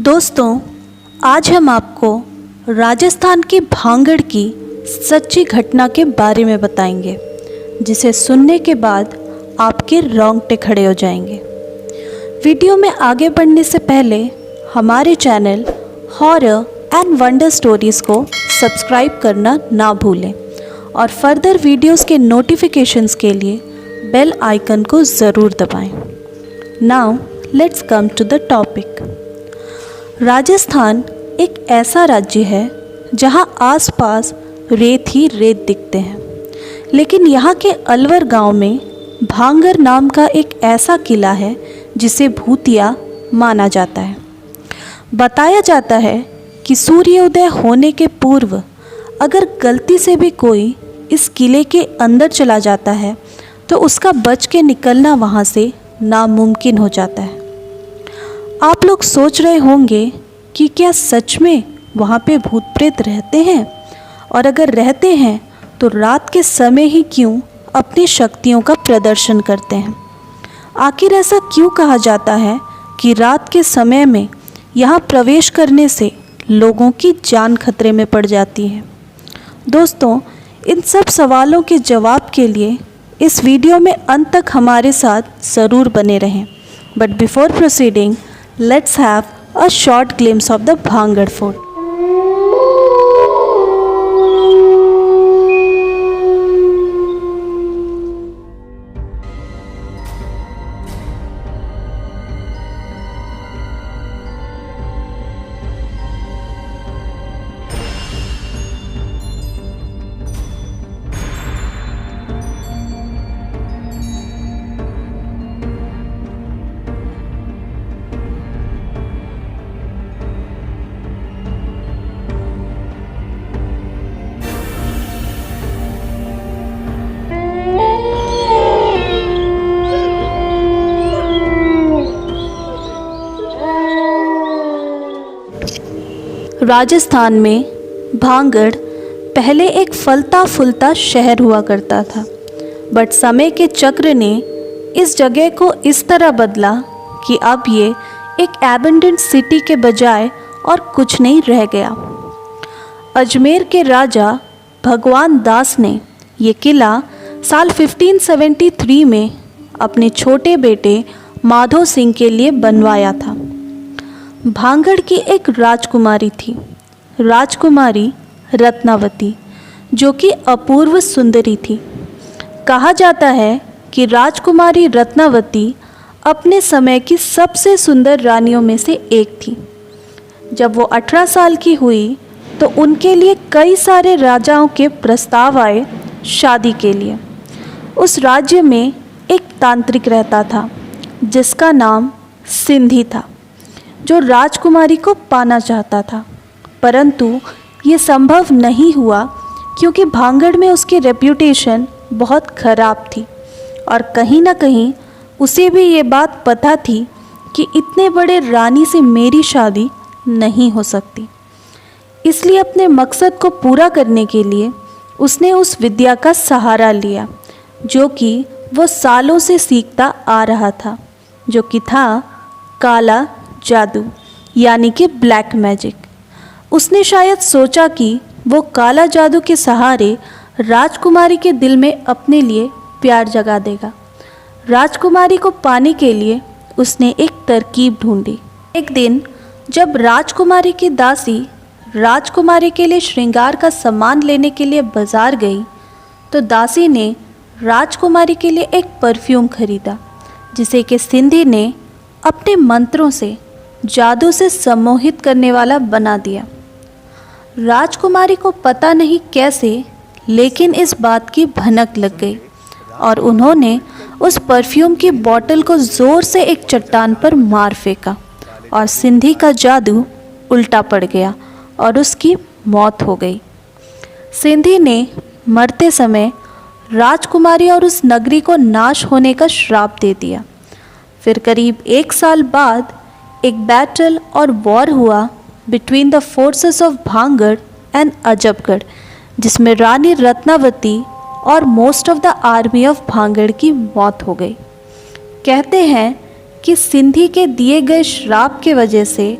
दोस्तों, आज हम आपको राजस्थान की भांगड़ की सच्ची घटना के बारे में बताएंगे, जिसे सुनने के बाद आपके रोंगटे खड़े हो जाएंगे। वीडियो में आगे बढ़ने से पहले हमारे channel horror and wonder stories को सब्सक्राइब करना ना भूलें और फर्दर वीडियोस के नोटिफिकेशंस के लिए बेल आइकन को ज़रूर दबाएं। Now let's come to the topic. Rajasthan एक ऐसा राज्य है जहां आसपास रेत ही रेत दिखते हैं, लेकिन यहाँ के अलवर गांव में भांगर नाम का एक ऐसा किला है जिसे भूतिया माना जाता है। बताया जाता है कि सूर्योदय होने के पूर्व अगर गलती से भी कोई इस किले के अंदर चला जाता है तो उसका बच के निकलना वहाँ से नामुमकिन हो जाता है। आप लोग सोच रहे होंगे कि क्या सच में वहाँ पे भूत प्रेत रहते हैं, और अगर रहते हैं तो रात के समय ही क्यों अपनी शक्तियों का प्रदर्शन करते हैं। आखिर ऐसा क्यों कहा जाता है कि रात के समय में यहाँ प्रवेश करने से लोगों की जान खतरे में पड़ जाती है। दोस्तों, इन सब सवालों के जवाब के लिए इस वीडियो में अंत तक हमारे साथ ज़रूर बने रहें। But before proceeding, let's have a short glimpse of the Bhangar Fort. Rajasthan में भांगड़ पहले एक फलता फूलता शहर हुआ करता था, बट समय के चक्र ने इस जगह को इस तरह बदला कि अब ये एक एबंडेंट सिटी के बजाय और कुछ नहीं रह गया। अजमेर के राजा भगवान दास ने ये किला साल 1573 में अपने छोटे बेटे माधो सिंह के लिए बनवाया था। भांगड़ की एक राजकुमारी थी, राजकुमारी रत्नावती, जो कि अपूर्व सुंदरी थी। कहा जाता है कि राजकुमारी रत्नावती अपने समय की सबसे सुंदर रानियों में से एक थी। जब वो 18 साल की हुई तो उनके लिए कई सारे राजाओं के प्रस्ताव आए शादी के लिए। उस राज्य में एक तांत्रिक रहता था जिसका नाम सिंधी था, जो राजकुमारी को पाना चाहता था, परंतु ये संभव नहीं हुआ क्योंकि भांगड़ में उसकी रेप्यूटेशन बहुत ख़राब थी और कहीं ना कहीं उसे भी ये बात पता थी कि इतने बड़े रानी से मेरी शादी नहीं हो सकती। इसलिए अपने मकसद को पूरा करने के लिए उसने उस विद्या का सहारा लिया जो कि वो सालों से सीखता आ रहा था, जो कि था काला जादू, यानी कि ब्लैक मैजिक। उसने शायद सोचा कि वो काला जादू के सहारे राजकुमारी के दिल में अपने लिए प्यार जगा देगा। राजकुमारी को पाने के लिए उसने एक तरकीब ढूंढी। एक दिन जब राजकुमारी की दासी राजकुमारी के लिए श्रृंगार का सामान लेने के लिए बाजार गई तो दासी ने राजकुमारी के लिए एक परफ्यूम खरीदा, जिसे कि सिंधी ने अपने मंत्रों से जादू से सम्मोहित करने वाला बना दिया। राजकुमारी को पता नहीं कैसे, लेकिन इस बात की भनक लग गई और उन्होंने उस परफ्यूम की बोतल को ज़ोर से एक चट्टान पर मार फेंका और सिंधी का जादू उल्टा पड़ गया और उसकी मौत हो गई। सिंधी ने मरते समय राजकुमारी और उस नगरी को नाश होने का श्राप दे दिया। फिर करीब 1 साल बाद एक बैटल और वॉर हुआ between the forces of Bhangarh and Ajabgarh, जिसमें रानी रत्नावती और most of the army of Bhangarh की मौत हो गई। कहते हैं कि सिंधी के दिए गए श्राप के वजह से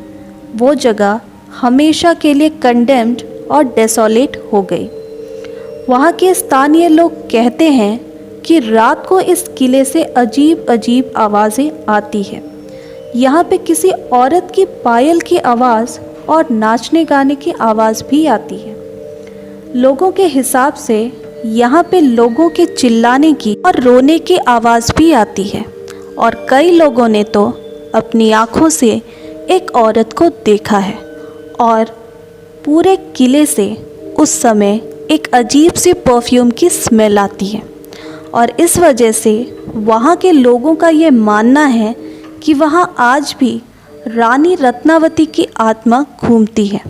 वो जगह हमेशा के लिए कंडेम्ड और डेसोलेट हो गई। वहाँ के स्थानीय लोग कहते हैं कि रात को इस किले से अजीब अजीब आवाज़ें आती हैं। यहाँ पे किसी औरत की पायल की आवाज़ और नाचने गाने की आवाज़ भी आती है। लोगों के हिसाब से यहाँ पे लोगों के चिल्लाने की और रोने की आवाज़ भी आती है और कई लोगों ने तो अपनी आँखों से एक औरत को देखा है और पूरे किले से उस समय एक अजीब सी परफ्यूम की स्मेल आती है और इस वजह से वहाँ के लोगों का ये मानना है कि वहाँ आज भी रानी रत्नावती की आत्मा घूमती है।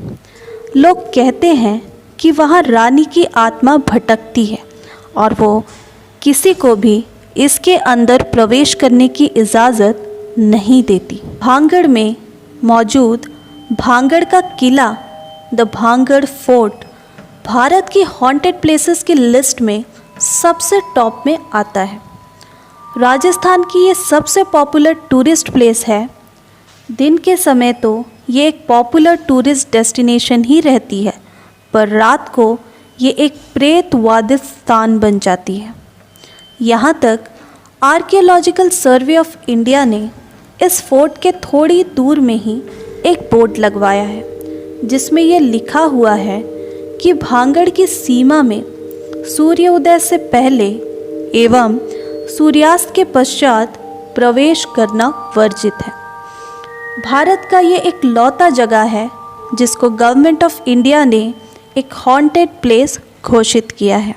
लोग कहते हैं कि वहाँ रानी की आत्मा भटकती है और वो किसी को भी इसके अंदर प्रवेश करने की इजाज़त नहीं देती। भांगड़ में मौजूद भांगड़ का किला द भांगड़ फोर्ट भारत की हॉन्टेड प्लेसेस की लिस्ट में सबसे टॉप में आता है। राजस्थान की ये सबसे पॉपुलर टूरिस्ट प्लेस है। दिन के समय तो ये एक पॉपुलर टूरिस्ट डेस्टिनेशन ही रहती है, पर रात को ये एक प्रेतवादित स्थान बन जाती है। यहाँ तक आर्कियोलॉजिकल सर्वे ऑफ इंडिया ने इस फोर्ट के थोड़ी दूर में ही एक बोर्ड लगवाया है जिसमें यह लिखा हुआ है कि भांगड़ की सीमा में सूर्योदय से पहले एवं सूर्यास्त के पश्चात प्रवेश करना वर्जित है। भारत का ये एक लौता जगह है जिसको गवर्नमेंट ऑफ इंडिया ने एक हॉन्टेड प्लेस घोषित किया है।